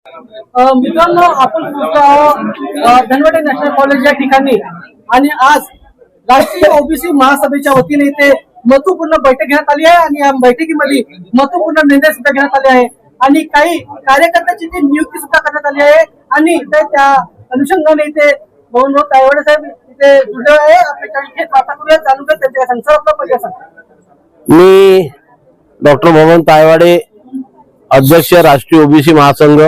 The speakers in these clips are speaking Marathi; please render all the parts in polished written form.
मित्रांनो, आपण पोहोचलो आहोत धनवटे नॅशनल कॉलेज या ठिकाणी आणि आज राष्ट्रीय ओबीसी महासभेच्या वतीने इथे महत्वपूर्ण बैठक घेण्यात आली आहे आणि या बैठकीमध्ये महत्वपूर्ण निर्णय सुद्धा घेण्यात आले आहे आणि काही कार्यकर्त्यांची नियुक्ती सुद्धा करण्यात आली आहे आणि त्या अनुषंगाने इथे बबनराव तायवाडे साहेब इथे जुळले आहे. आपल्याकडे वार्ता करूया, जाणून घेऊया त्यांच्या संसारातला. मी डॉक्टर बबन तायवाडे, अध्यक्ष राष्ट्रीय ओबीसी महासंघ.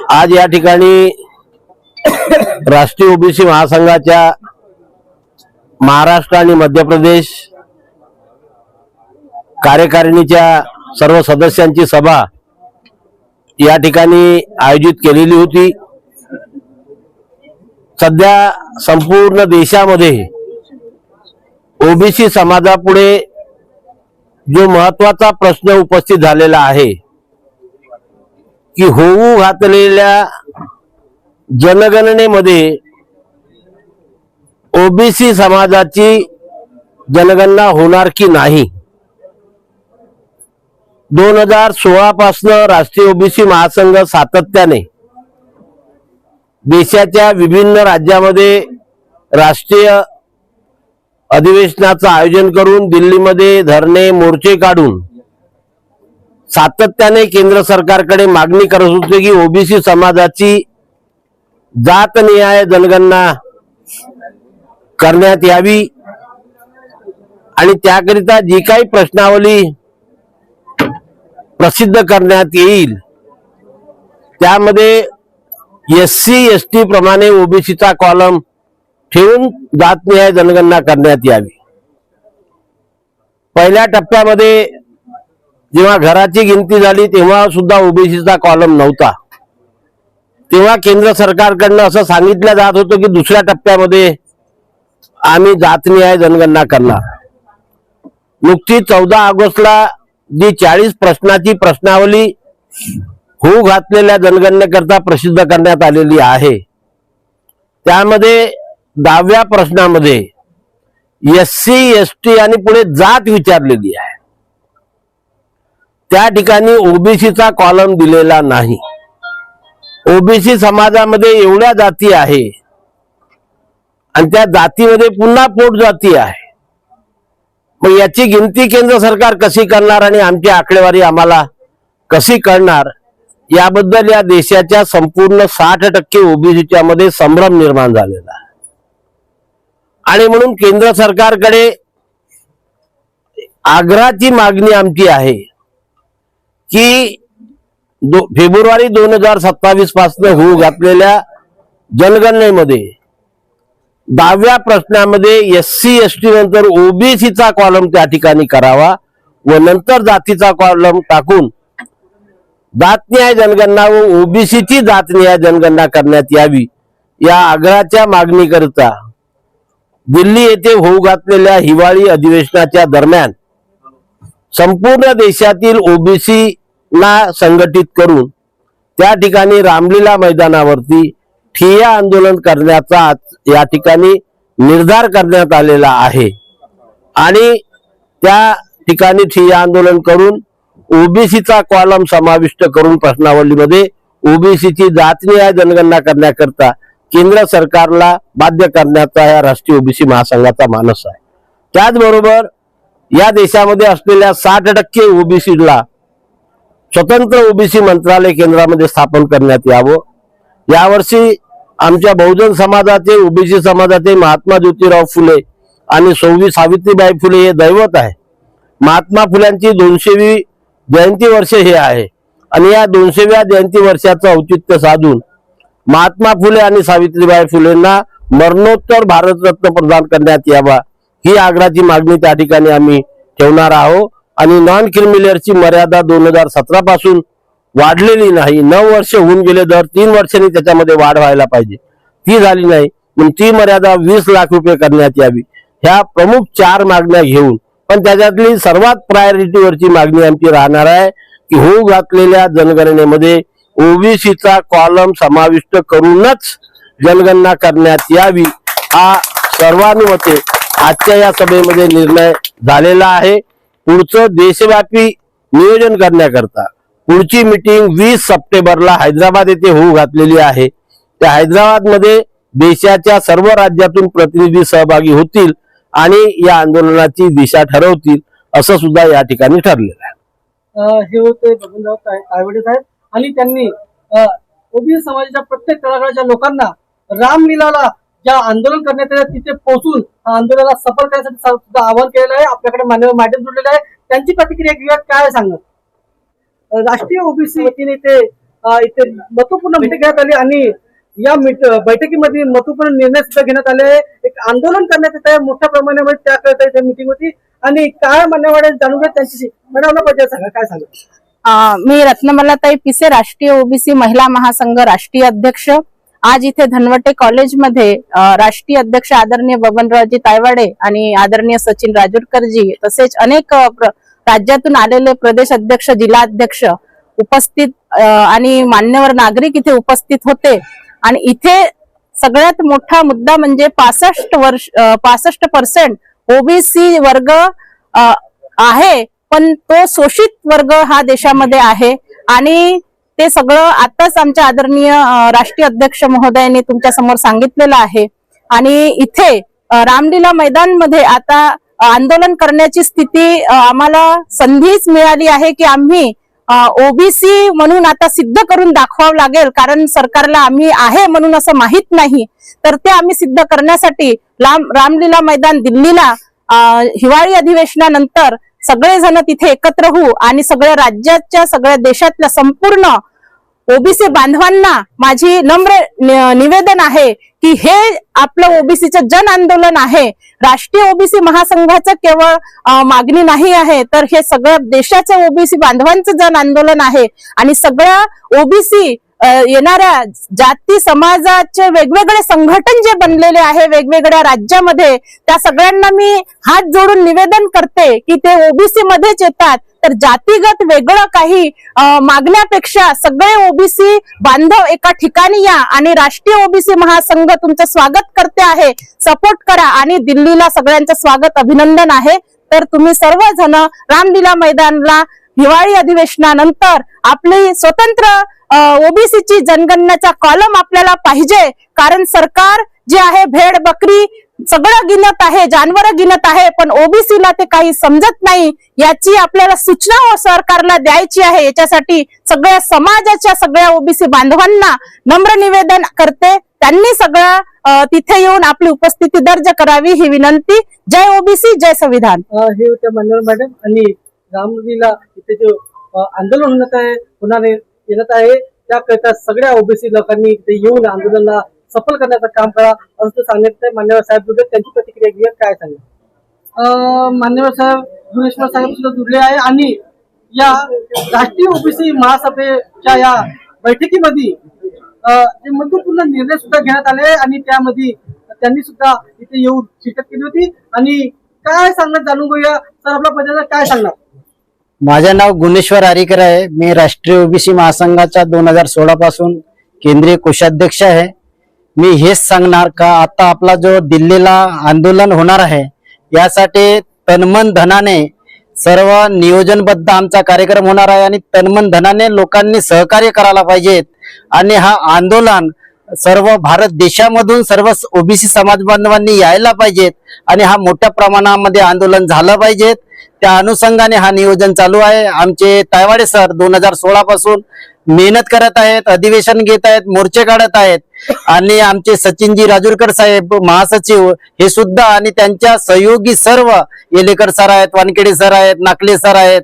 आज या ठिकाणी राष्ट्रीय ओबीसी महासंघाच्या महाराष्ट्र आणि मध्य प्रदेश कार्यकारिणीच्या सर्व सदस्यांची सभा या ठिकाणी आयोजित केलेली होती. सध्या संपूर्ण देशामध्ये ओबीसी समाजापुढे जो महत्वाचा प्रश्न उपस्थित झालेला आहे की होऊ घातलेल्या जनगणनेमध्ये ओबीसी समाजाची जनगणना होणार की नाही. 2016 पासून राष्ट्रीय ओबीसी महासंघ सातत्याने देशाच्या विभिन्न राज्यामध्ये राष्ट्रीय अधिवेशनाचं आयोजन करून दिल्लीमध्ये धरणे मोर्चे काढून सातत्याने केंद्र सरकारकडे मागणी करत होते की ओबीसी समाजाची जातनिहाय जनगणना करण्यात यावी आणि त्याकरिता जी काही प्रश्नावली प्रसिद्ध करण्यात येईल त्यामध्ये एससी एसटी प्रमाणे ओबीसीचा कॉलम ठेवून जातनिहाय जनगणना करण्यात यावी. पहिल्या टप्प्यामध्ये जेव्हा घराची गिनती झाली तेव्हा सुद्धा ओबीसीचा कॉलम नव्हता. तेव्हा केंद्र सरकारकडनं असं सांगितलं जात होतं की दुसऱ्या टप्प्यामध्ये आम्ही जातनिहाय जनगणना करणार. नुकतीच 14 ऑगस्टला जी 40 प्रश्नाची प्रश्नावली होऊ घातलेल्या जनगणनेकरता प्रसिद्ध करण्यात आलेली आहे त्यामध्ये 10व्या प्रश्नामध्ये एससी एसटी आणि पुढे जात विचारलेली आहे. त्या ठिकाणी ओबीसीचा कॉलम दिलेला नाही. ओबीसी समाजामध्ये एवढ्या जाती आहे आणि त्या जातीमध्ये पुन्हा पोट जाती आहे. मग याची गिनती केंद्र सरकार कशी करणार आणि आमची आकडेवारी आम्हाला कशी कळणार याबद्दल या देशाच्या संपूर्ण 60% ओबीसीच्या मध्ये संभ्रम निर्माण झालेला आहे. आणि म्हणून केंद्र सरकारकडे आग्रहाची मागणी आमची आहे की फेब्रुवारी 2027 पासून होऊ घातलेल्या जनगणनेमध्ये 10व्या प्रश्नामध्ये एससी एसटी नंतर ओबीसीचा कॉलम त्या ठिकाणी करावा व नंतर जातीचा कॉलम टाकून जातनिहाय जनगणना व ओबीसीची जातनिहाय जनगणना करण्यात यावी या आग्रहाच्या मागणीकरिता दिल्ली येथे होऊ घातलेल्या हिवाळी अधिवेशनाच्या दरम्यान संपूर्ण देशातील ओबीसीना संघटित करून त्या ठिकाणी रामलीला मैदानावरती ठिय्या आंदोलन करण्याचा या ठिकाणी निर्धार करण्यात आलेला आहे. आणि त्या ठिकाणी ठिय्या आंदोलन करून ओबीसीचा कॉलम समाविष्ट करून प्रश्नावलीमध्ये ओबीसीची जातनिहाय जनगणना करण्याकरता केंद्र सरकारला बाध्य करण्याचा या राष्ट्रीय ओबीसी महासंघाचा मानस आहे. त्याचबरोबर या देशामध्ये असलेल्या 60% ओबीसीला स्वतंत्र ओबीसी मंत्रालय केंद्रामध्ये स्थापन करण्यात यावं. यावर्षी आमच्या बहुजन समाजाचे ओबीसी समाजाचे महात्मा ज्योतिराव फुले आणि सौ सावित्रीबाई फुले हे दैवत आहे. महात्मा फुल्यांची 200वी जयंती वर्ष हे आहे आणि या 200व्या जयंती वर्षाचं औचित्य साधून महात्मा फुले आणि सावित्रीबाई फुलेंना मरणोत्तर भारतरत्न प्रदान करण्यात यावा ही आग्रहाची मागणी त्या ठिकाणी आम्ही ठेवणार आहोत. आणि नॉन क्रिमिलियरची मर्यादा 2017 पासून वाढलेली नाही. 9 वर्ष होऊन गेले, दर 3 वर्षांनी त्याच्यामध्ये वाढ व्हायला पाहिजे, ती झाली नाही. म्हणून ती मर्यादा 20 लाख रुपये करण्यात यावी. ह्या प्रमुख 4 मागण्या घेऊन पण त्याच्यातली सर्वात प्रायोरिटीवरची मागणी आमची राहणार आहे की होऊ घातलेल्या जनगणनेमध्ये ओबीसीचा कॉलम समाविष्ट करूनच जनगणना करण्यात यावी हा सर्वानुमते आजच्या या सभेमध्ये निर्णय झालेला आहे. पुढचं देशव्यापी नियोजन करण्याकरता पुढची मीटिंग 20 सप्टेंबरला हैदराबाद येथे होऊ घातलेली आहे. त्या हैदराबादमध्ये देशाच्या सर्व राज्यातून प्रतिनिधी सहभागी होतील आणि या आंदोलनाची दिशा ठरवतील असं सुद्धा या ठिकाणी ठरलेलं आहे. हे होते बबनराव तायवाडे साहेब आणि त्यांनी ओबीसी समाजाच्या प्रत्येक तळागाळाच्या लोकांना रामलीलाला ज्या आंदोलन करण्यात येतं तिथे पोहोचून आंदोलनाला सफल करण्यासाठी सुद्धा आवाहन केलेलं आहे. आपल्याकडे मान्यवर मॅडम जोडलेले आहे, त्यांची प्रतिक्रिया घेऊयात. काय सांगत राष्ट्रीय ओबीसी वतीने इथे महत्वपूर्ण बैठक घेण्यात आली आणि या बैठकीमध्ये महत्वपूर्ण निर्णय सुद्धा घेण्यात आले आहे. एक आंदोलन करण्यात येत आहे मोठ्या प्रमाणामध्ये त्याकरता इथे मीटिंग होती आणि काय मान्यवर जाणून घेत त्यांच्याशी मॅडम पाहिजे सांगा. काय सांगा. मी रत्नमलाताई पिसे, राष्ट्रीय ओबीसी महिला महासंघ राष्ट्रीय अध्यक्ष. आज इथे धनवटे कॉलेजमध्ये राष्ट्रीय अध्यक्ष आदरणीय बबनरावजी तायवाडे आणि आदरणीय सचिन राजूरकरजी तसेच अनेक राज्यातून आलेले प्रदेश अध्यक्ष, जिल्हा अध्यक्ष उपस्थित आणि मान्यवर नागरिक इथे उपस्थित होते. आणि इथे सगळ्यात मोठा मुद्दा म्हणजे 65% ओबीसी वर्ग आहे, पण तो शोषित वर्ग हा देशामध्ये आहे. आणि ते सगळं आताच आमच्या आदरणीय राष्ट्रीय अध्यक्ष महोदयांनी तुमच्या समोर सांगितलेलं आहे. आणि इथे रामलीला मैदानमध्ये आता आंदोलन करण्याची स्थिती आम्हाला संधीच मिळाली आहे की आम्ही ओबीसी म्हणून आता सिद्ध करून दाखवावं लागेल, कारण सरकारला आम्ही आहे म्हणून असं माहित नाही. तर ते आम्ही सिद्ध करण्यासाठी रामलीला मैदान दिल्लीला हिवाळी अधिवेशनानंतर सगळेजण तिथे एकत्र होऊ आणि सगळ्या राज्याच्या, सगळ्या देशातल्या संपूर्ण ओबीसी बांधवांना माझी नम्र निवेदन आहे की हे आपलं ओबीसीचं जन आंदोलन आहे. राष्ट्रीय ओबीसी महासंघाचं केवळ मागणी नाही आहे, तर हे सगळ्या देशाच्या ओबीसी बांधवांचं जन आंदोलन आहे. आणि सगळ्या ओबीसी येणाऱ्या जाती समाजाचे वेगवेगळे संघटन जे बनलेले आहे वेगवेगळ्या राज्यामध्ये, त्या सगळ्यांना मी हात जोडून निवेदन करते की ते ओबीसी मध्येच येतात. तर जातीगत वेगळं काही मागण्यापेक्षा सगळे ओबीसी बांधव एका ठिकाणी या आणि राष्ट्रीय ओबीसी महासंघ तुमचं स्वागत करते आहे. सपोर्ट करा आणि दिल्लीला सगळ्यांचं स्वागत, अभिनंदन आहे. तर तुम्ही सर्वजण रामलीला मैदानला हिवाळी अधिवेशनानंतर आपली स्वतंत्र ओबीसीची जनगणनेचा कॉलम आपल्याला पाहिजे, कारण सरकार जे आहे भेड बकरी सगळं गिनत आहे, जानवर गिनत आहे, पण ओबीसीला ते काही समजत नाही. याची आपल्याला सूचना सरकारला द्यायची आहे. याच्यासाठी सगळ्या समाजाच्या, सगळ्या ओबीसी बांधवांना नम्र निवेदन करते, त्यांनी सगळं तिथे येऊन आपली उपस्थिती दर्ज करावी ही विनंती. जय ओबीसी, जय संविधान. हे होते मान्यवर मॅडम. आणि रामलीला इथे जो आंदोलन होणार येत आहे त्याकरिता सगळ्या ओबीसी लोकांनी इथे येऊन आंदोलनाला सफल करण्याचं काम करा असं सांगितलंय मान्यवर साहेब जुडले. त्यांची प्रतिक्रिया घेऊया. काय सांगा. मान्यवर साहेब गुणेश्वर साहेब सुद्धा जुडले आहे आणि या राष्ट्रीय ओबीसी महासभेच्या या बैठकीमध्ये महत्वपूर्ण निर्णय सुद्धा घेण्यात आले आणि त्यामध्ये त्यांनी सुद्धा इथे येऊन शिरकत केली होती. आणि काय सांगणार जाणून घेऊया. सर आपल्या पदाला काय सांगणार. माझे नाव गुणेश्वर आरीकर आहे. मी राष्ट्रीय ओबीसी महासंघाचा 2016 पासून केंद्रीय कोषाध्यक्ष आहे. मी हेच सांगणार का आता आपला जो दिल्लीला आंदोलन होणार आहे यासाठी तनमन धनाने सर्व नियोजनबद्ध आमचा कार्यक्रम होणार आहे आणि तनमन धनाने लोकांनी सहकार्य करायला पाहिजेत. आणि हा आंदोलन सर्व भारत देशामधून सर्व ओबीसी समाज बांधवांनी यायला पाहिजेत आणि हा मोठ्या प्रमाणामध्ये आंदोलन झालं पाहिजेत. त्या अनुषंगाने हा नियोजन चालू आहे. आमचे तायवाडे सर 2016 पासून मेहनत करत आहेत, अधिवेशन घेत आहेत, मोर्चे काढत आहेत. आणि आमचे सचिनजी राजूरकर साहेब महासचिव हे सुद्धा आणि त्यांच्या सहयोगी सर्व येलेकर सर आहेत, वानखेडे सर आहेत, नाकले सर आहेत,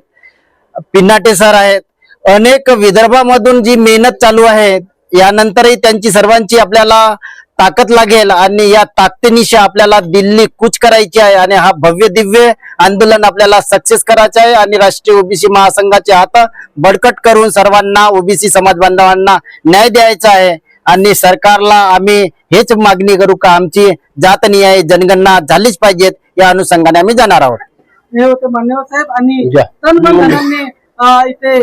पिन्नाटे सर आहेत. अनेक विदर्भामधून जी मेहनत चालू आहे यानंतरही त्यांची सर्वांची आपल्याला ताकद लागेल आणि या ताकदीनिशी आपल्याला दिल्ली कूच करायची आहे आणि हा भव्य दिव्य आंदोलन आपल्याला सक्सेस करायचं आहे. आणि राष्ट्रीय ओबीसी महासंघाचे हात बळकट करून सर्वांना ओबीसी समाज बांधवांना न्याय द्यायचा आहे. आणि सरकारला आम्ही हेच मागणी करू का आमची जातनिहाय जनगणना झालीच पाहिजेत. या अनुषंगाने आम्ही जाणार आहोत. हे होते मान्यवर साहेब. आणि तनमन इथे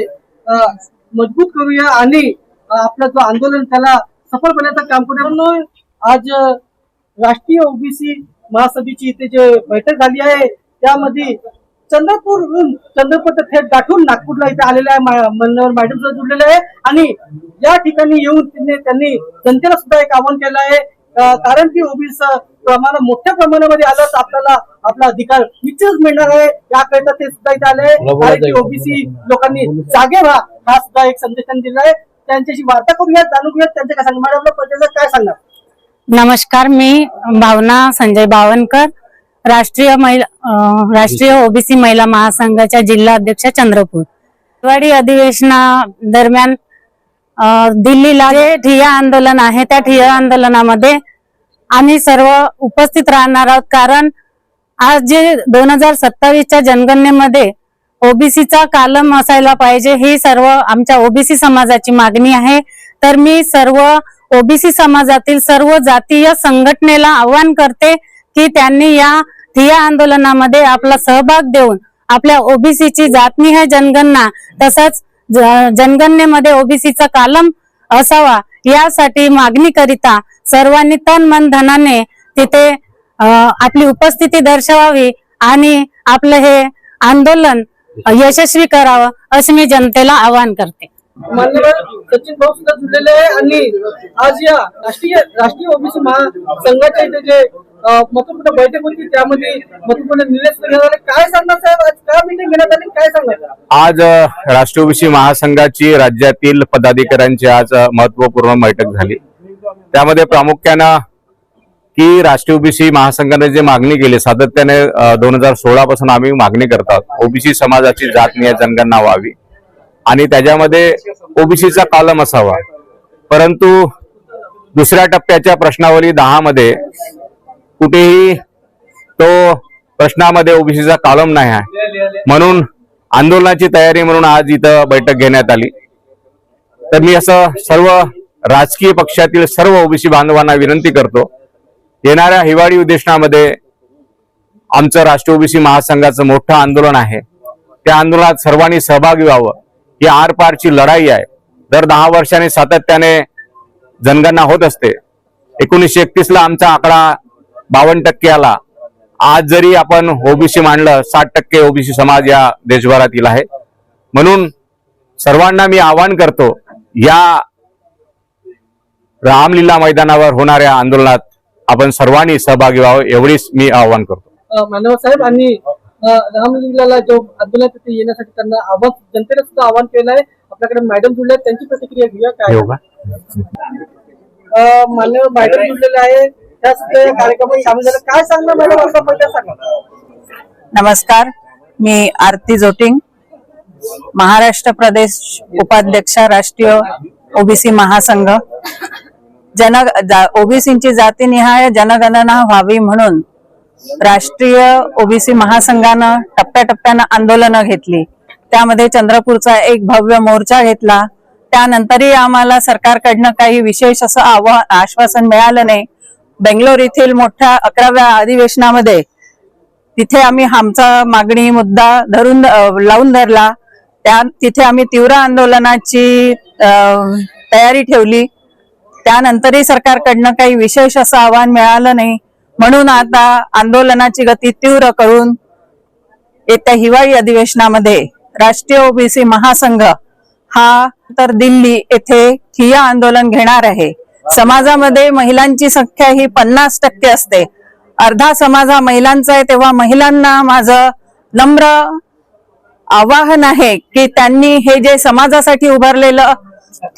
मजबूत करूया आणि आपलं जो आंदोलन त्याला सफल करण्याचं काम करूया. आज राष्ट्रीय ओबीसी महासभेची इथे जे बैठक झाली आहे त्यामध्ये चंद्रपूर ते थेट गाठून नागपूरला इथे आलेल्या मान्यवर मॅडम सुद्धा जुळलेले आहे आणि या ठिकाणी येऊन त्यांनी जनतेला सुद्धा एक आवाहन केलं आहे कारण की ओबीसी प्रमाण मोठ्या प्रमाणामध्ये आलं तर आपल्याला आपला अधिकार निश्चितच मिळणार आहे याकरिता ते सुद्धा इथे आले कारण की ओबीसी लोकांनी जागे व्हा हा सुद्धा एक संदेश त्यांनी दिला आहे त्यांच्याशी वार्ता करूयात जाणून घेऊयात त्यांचे काय सांगणार मॅडमला काय सांगणार. नमस्कार, मी भावना संजय बावनकर, राष्ट्रीय ओबीसी महिला महासंघाच्या जिल्हा अध्यक्ष चंद्रपूर. हिवाळी अधिवेशना दरम्यान दिल्लीला जे ठिय्या आंदोलन आहे त्या ठिय्या आंदोलनामध्ये आम्ही सर्व उपस्थित राहणार आहोत कारण आज जे 2027च्या जनगणनेमध्ये ओबीसीचा कालम असायला पाहिजे ही सर्व आमच्या ओबीसी समाजाची मागणी आहे. तर मी सर्व ओबीसी समाजातील सर्व जातीय संघटनेला आवाहन करते की त्यांनी या ठिय्या आंदोलनामध्ये आपला सहभाग देऊन आपल्या ओबीसीची जातनिहाय जनगणना तसंच जनगणनेमध्ये ओबीसीचा कालम असावा यासाठी मागणी करिता सर्वांनी तन मन धनाने तिथे आपली उपस्थिती दर्शवावी आणि आपलं हे आंदोलन यशस्वी करावं असे मी जनतेला आवाहन करते. मान्यवर सचिन भाऊ सुद्धा जुळलेले आहे आणि आज या राष्ट्रीय ओबीसी महासंघाच्या इथे जे महत्वपूर्ण बैठक होती त्यामध्ये महत्वपूर्ण निर्णय घेण्यात आले. काय सांगणार साहेब आज का मीटिंग घेण्यात आली काय सांगणार. आज राष्ट्रीय ओबीसी महासंघाची राज्यातील पदाधिकाऱ्यांची आज महत्वपूर्ण बैठक झाली. त्यामध्ये प्रामुख्यानं की राष्ट्रीय ओबीसी महासंघाने जे मागणी केली सातत्याने 2016 पासून आम्ही मागणी करतात ओबीसी समाजाची जातनिहाय जनगणना व्हावी आणि त्याच्यामध्ये ओबीसीचा कालम असावा. परंतु दुसऱ्या टप्प्याच्या प्रश्नावली 10 मध्ये कुठेही तो प्रश्नामध्ये ओबीसीचा कालम नाही आहे म्हणून आंदोलनाची तयारी म्हणून आज इथं बैठक घेण्यात आली. तर मी असं सर्व राजकीय पक्षातील सर्व ओबीसी बांधवांना विनंती करतो येणाऱ्या हिवाळी अधिवेशनामध्ये आमचं राष्ट्रीय ओबीसी महासंघाचं मोठं आंदोलन आहे त्या आंदोलनात सर्वांनी सहभागी व्हावं. ही आरपारची लढाई आहे. दर 10 वर्षांनी सातत्याने जनगणना होत असते. 1931ला आमचा आकडा 52% आला. आज जरी आपण ओबीसी मांडलं 60% ओबीसी समाज या देशभरातील आहे. म्हणून सर्वांना मी आवाहन करतो या रामलीला मैदानावर होणाऱ्या आंदोलनात आपण सर्वांनी सहभागी व्हावं एवढीच मी आवाहन करतो. मानव साहेब आणि रामलीला जो आंदोलन तिथे येण्यासाठी त्यांना आवाहन जनतेला सुद्धा आवाहन केलं आहे. आपल्याकडे मॅडम जुळले त्यांची प्रतिक्रिया घेऊया काय मान्यवर मॅडम जुळलेले आहे त्या सुद्धा या कार्यक्रमात सामील झाले काय सांगणार मॅडम असं पहिल्या सांगा. नमस्कार, मी आरती जोटिंग, महाराष्ट्र प्रदेश उपाध्यक्ष राष्ट्रीय ओबीसी महासंघ. ओबीसीची जातीनिहाय जनगणना व्हावी म्हणून राष्ट्रीय ओबीसी महासंघानं टप्प्याटप्प्यानं आंदोलनं घेतली. त्यामध्ये चंद्रपूरचा एक भव्य मोर्चा घेतला. त्यानंतरही आम्हाला सरकारकडनं काही विशेष असं आश्वासन मिळालं नाही. बेंगलोर येथील मोठ्या 11व्या अधिवेशनामध्ये तिथे आम्ही आमचा मागणी मुद्दा लावून धरला. तिथे आम्ही तीव्र आंदोलनाची तयारी ठेवली. त्यानंतरही सरकारकडनं काही विशेष असं आव्हान मिळालं नाही. म्हणून आता आंदोलनाची गती तीव्र करून येत्या हिवाळी अधिवेशनामध्ये राष्ट्रीय ओबीसी महासंघ हा तर दिल्ली येथे ठिय्या आंदोलन घेणार आहे. समाजामध्ये महिलांची संख्या ही 50% असते. अर्धा समाज हा महिलांचा आहे. तेव्हा महिलांना माझं नम्र आवाहन आहे की त्यांनी हे जे समाजासाठी उभारलेलं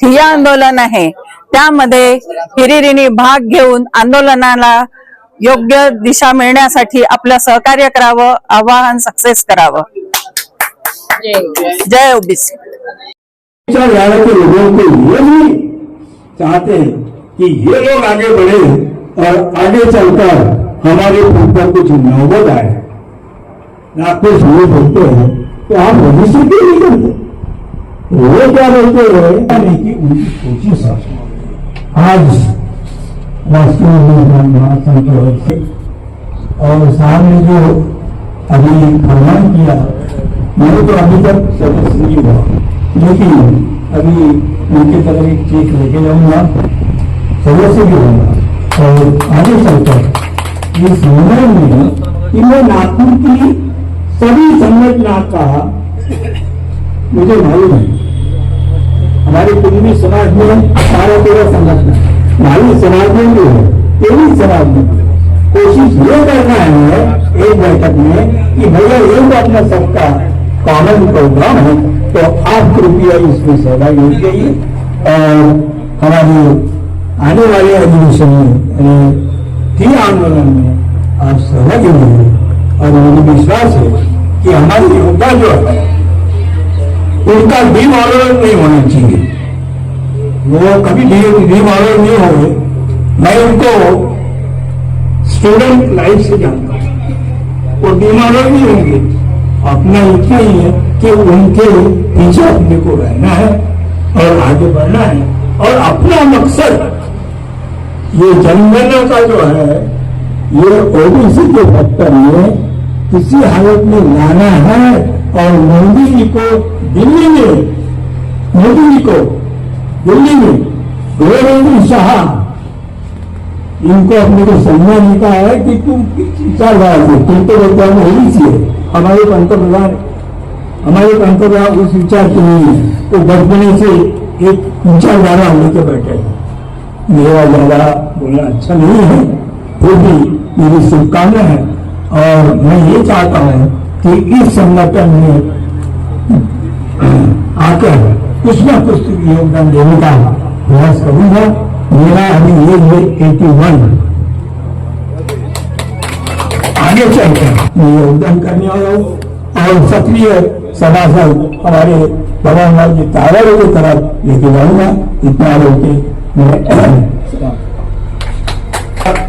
ठिय्या आंदोलन आहे त्यामध्ये हिरिरीने भाग घेऊन आंदोलनाला योग्य दिशा मिळण्यासाठी आपलं सहकार्य करावं, आवाहन सक्सेस करावं. जय ओबीसी. लोगों को ये भी चाहते हैं कि ये लोग आगे बढ़े और आगे चलकर हमारे ऊपर कुछ नौबत आए. नागपुर सुबह बोलते हैं तो आप भविष्य क्यों नहीं करते. वो क्या बोलते हैं कि उनकी कोशिश आज राष्ट्रीय महासंघ और साहब ने जो अभी फरमान किया मैंने तो अभी तक सदस्य नहीं हुआ लेकिन अभी उनकी तरफ एक चीख लेके जाऊंगा सदस्य भी होगा और आगे चलकर ये समझ में कि मैं नागपुर की सभी संगठना का मुझे मालूम है। हमारे कुंभी समाज में 12-13 संगठन, मालूम समाज में भी है, तेरी समाज में भी। कोशिश ये करना है एक बैठक में कि भैया एक अपना सबका कॉमन प्रोग्राम है, तो आप कृपया इसमें सहभागी होइए और हमारे आने वाले अधिवेशन में थी आंदोलन में आप सहभागी होंगे। और मुझे विश्वास है कि हमारी योगदान जो है उनका डिमोरलाइज नहीं होना चाहिए, वो कभी डिमोरलाइज नहीं होंगे। मैं उनको स्टूडेंट लाइफ से जानता हूं, वो डिमोरलाइज नहीं होंगे। अपना इतना ही है कि उनके पीछे अपने को रहना है और आगे बढ़ना है और अपना मकसद ये जनगणना का जो है ये ओबीसी के फैक्टर में किसी हालत में लाना है। और मोदी जी को दिल्ली में गृहमंत्री शाह इनको अपने को सम्मान कहा है कि तुम विचारधारा से, तुम तो विचार में ओबीसी है। हमारे पंतप्रधान उस विचार के लिए तो बचपने से एक विचारधारा लेके बैठे। मेरा ज्यादा बोलना अच्छा नहीं है, फिर भी मेरी शुभकामना है और मैं ये चाहता हूं कि इस संगठन में आकर कुछ न कुछ योगदान देने का प्रयास करूंगा। मेरा अभी ये 81 आगे चलकर मैं योगदान करने वाला हूँ और सक्रिय सभासद हमारे भगवान लाल जी तावड़े की तरफ लेके जाऊंगा। इतना लोग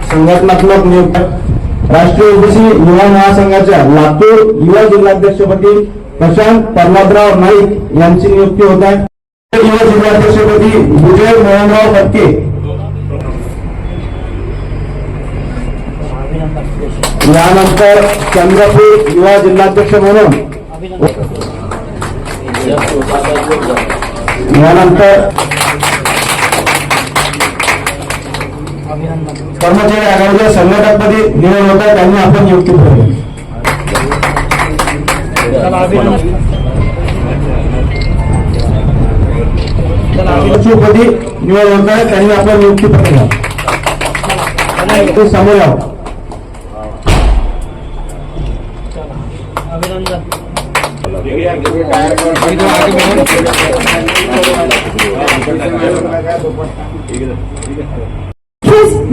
संघटनात्मक नियुक्त राष्ट्रीय ओबीसी युवा महासंघाच्या लातूर युवा जिल्हाध्यक्षपदी प्रशांत प्रल्हादराव नाईक यांची नियुक्ती होत आहे। युवा जिल्हाध्यक्षपदी विजय मोहनराव फटके, यानंतर चंद्रपूर युवा जिल्हाध्यक्ष म्हणून यानंतर कर्मचारी आघाडीच्या संघटकपदी निवड होता त्यांनी आपण नियुक्ती केली। सचिवपदी निवड होत आहे त्यांनी आपण नियुक्ती केली। समोर यावं।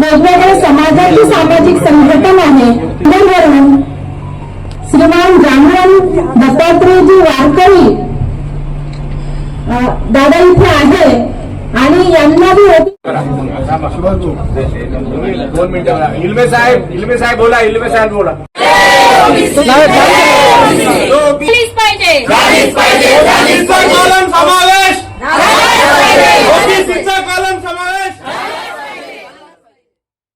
वेगवेगळ्या समाजाची सामाजिक संघटन आहे। उदाहरण श्रीमान जामराम दत्तात्रेयजी वारकरी दादा इथे आहे आणि यांना भी होती। 2 मिनिटं इल्मे साहेब बोला। झालीच पाहिजे।